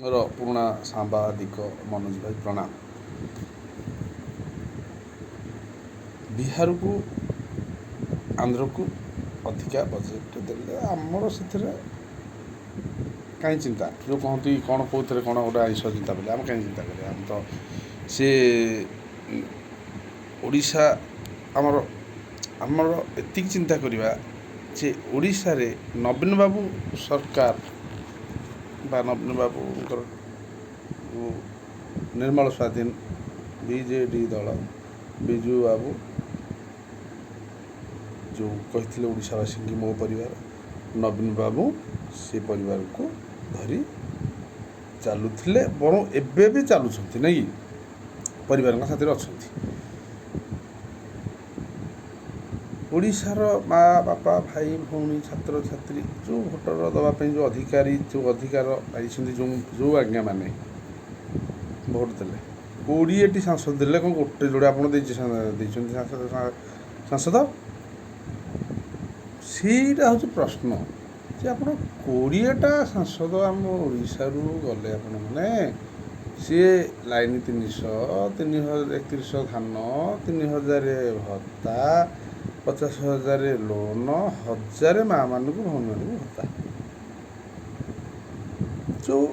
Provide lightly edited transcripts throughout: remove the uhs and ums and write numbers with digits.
ମୋର ପୁରୁଣା ସାମ୍ବାଦିକ ମନୋଜ ଭାଇ ପ୍ରଣାମ। ବିହାରକୁ ଆନ୍ଧ୍ରକୁ ଅଧିକା ବଜେଟ୍ ଦେଲେ ଆମର ସେଥିରେ କାହିଁ ଚିନ୍ତା, ଯେଉଁ କହନ୍ତି କ'ଣ କେଉଁଥିରେ କ'ଣ ଗୋଟେ ଆଇଁଷ ଚିନ୍ତା କଲେ ଆମେ କାହିଁ ଚିନ୍ତା କରିବା। ଆମେ ତ ସେ ଓଡ଼ିଶା ଆମର ଏତିକି ଚିନ୍ତା କରିବା ଯେ ଓଡ଼ିଶାରେ ନବୀନ ବାବୁ ସରକାର ବା ନବୀନ ବାବୁଙ୍କର ନିର୍ମଳ ସ୍ୱାଧୀନ ବିଜେଡ଼ି ଦଳ ବିଜୁ ବାବୁ ଯେଉଁ କହିଥିଲେ ଓଡ଼ିଶାବାସୀଙ୍କୁ ମୋ ପରିବାର, ନବୀନ ବାବୁ ସେ ପରିବାରକୁ ଧରି ଚାଲୁଥିଲେ, ବରଂ ଏବେ ବି ଚାଲୁଛନ୍ତି ନାଇଁ, ପରିବାରଙ୍କ ସାଥିରେ ଅଛନ୍ତି। ଓଡ଼ିଶାର ମା ବାପା ଭାଇ ଭଉଣୀ ଛାତ୍ରଛାତ୍ରୀ ଯେଉଁ ଭୋଟର ଦେବା ପାଇଁ ଯେଉଁ ଅଧିକାର ପାଇଛନ୍ତି, ଯେଉଁ ଆଜ୍ଞାମାନେ ଭୋଟ ଦେଲେ 20ଟି ସାଂସଦ ଦେଲେ, କ'ଣ ଗୋଟେ ଯୋଡ଼େ ଆପଣ ଦେଇଛନ୍ତି ସାଂସଦ? ସେଇଟା ହେଉଛି ପ୍ରଶ୍ନ ଯେ ଆପଣ 20ଟା ସାଂସଦ ଆମ ଓଡ଼ିଶାରୁ ଗଲେ, ଆପଣମାନେ ସିଏ ଲାଇନ୍ 3,31,000 ଧାନ, 3,000 ଭତ୍ତା, 50,000 ଲୋନ୍, 1,000 ମାଆମାନଙ୍କୁ ଭଉଣୀମାନଙ୍କୁ ଭତ୍ତା, ଯେଉଁ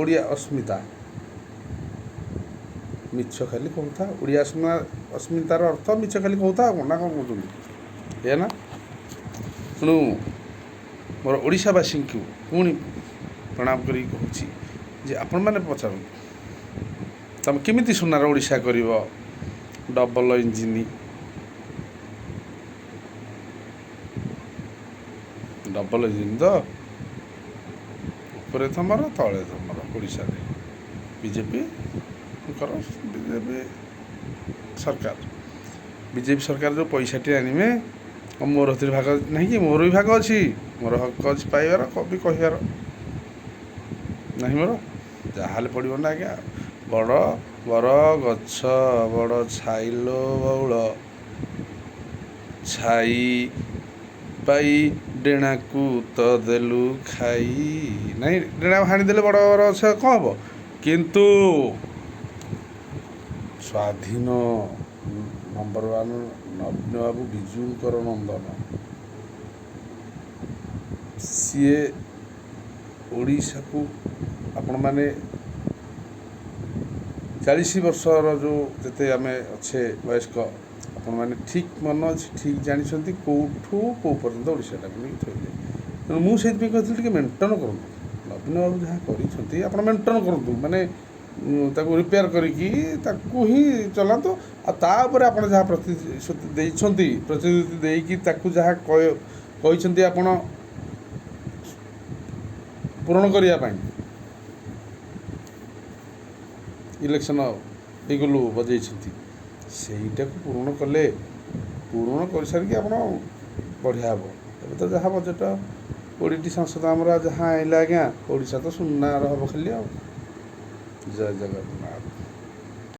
ଓଡ଼ିଆ ଅସ୍ମିତା ମିଛ ଖାଲି କହୁଥା। ଓଡ଼ିଆ ଅସ୍ମିତାର ଅର୍ଥ ମିଛ ଖାଲି କହୁଥା, କ'ଣ ନା କ'ଣ କହୁଛନ୍ତି ଏଇଆ ନା? ତେଣୁ ମୋର ଓଡ଼ିଶାବାସୀଙ୍କୁ ପୁଣି ପ୍ରଣାମ କରିକି କହୁଛି ଯେ ଆପଣମାନେ ପଚାରନ୍ତୁ, ତୁମେ କେମିତି ସୁନାର ଓଡ଼ିଶା କରିବ? ଡବଲ ଇଞ୍ଜିନ୍ ତ ଉପରେ ତୁମର ତଳେ ତୁମର ଓଡ଼ିଶାରେ ବିଜେପି ସରକାର ଯେଉଁ ପଇସାଟି ଆଣିବେ, ମୋର ସେଥିରେ ଭାଗ ନାହିଁ କି? ମୋର ବି ଭାଗ ଅଛି, ମୋର ହକ ଅଛି ପାଇବାର, କବି କହିବାର ନାହିଁ ମୋର? ଯାହାହେଲେ ପଡ଼ିବ ନା ଆଜ୍ଞା। ବଡ଼ ଗଛ ବଡ଼ ଛାଇଲ ବଉଳ, ଛାଇ ପାଇ ଡେଣାକୁ ତ ଦେଲୁ ଖାଇ। ନାହିଁ, ଡେଣା ହାଣିଦେଲେ ବଡ଼ ଗଛ କ'ଣ ହେବ? କିନ୍ତୁ ସ୍ୱାଧୀନ ନମ୍ବର 1 ନବୀନ ବାବୁ ବିଜୁଙ୍କର ନନ୍ଦନ, ସିଏ ଓଡ଼ିଶାକୁ ଆପଣମାନେ 40 ବର୍ଷର ଯେଉଁ ଯେତେ ଆମେ ଅଛେ ବୟସ୍କ, ଆପଣମାନେ ଠିକ୍ ମନ ଅଛି, ଠିକ୍ ଜାଣିଛନ୍ତି କେଉଁଠୁ କେଉଁ ପର୍ଯ୍ୟନ୍ତ ଓଡ଼ିଶାଟାକୁ ନେଇକି ଥୋଇଲେ। ତେଣୁ ମୁଁ ସେଇଥିପାଇଁ କହିଥିଲି ଟିକେ ମେଣ୍ଟେନ୍ କରନ୍ତୁ। ନବୀନ ବାବୁ ଯାହା କରିଛନ୍ତି ଆପଣ ମେଣ୍ଟେନ୍ କରନ୍ତୁ, ମାନେ ତାକୁ ରିପେୟାର କରିକି ତାକୁ ହିଁ ଚଲାନ୍ତୁ। ଆଉ ତା ଉପରେ ଆପଣ ଯାହା ପ୍ରତିଶ୍ରୁତି ଦେଇକି ତାକୁ ଯାହା କହିଛନ୍ତି ଆପଣ ପୂରଣ କରିବା ପାଇଁ ଇଲେକ୍ସନ୍ ହେଇଗଲୁ ବଜେଇଛନ୍ତି, ସେଇଟାକୁ ପୂରଣ କରିସାରିକି ଆପଣ ବଢ଼ିଆ ହେବ। ଏବେ ତ ଯାହା ବଜେଟ୍ 20ଟି ସାଂସଦ ଆମର ଯାହା ଆଇଲା ଆଜ୍ଞା, ଓଡ଼ିଶା ତ ସୁନାର ହେବ ଖାଲି ଆଉ। ଜୟ ଜଗନ୍ନାଥ।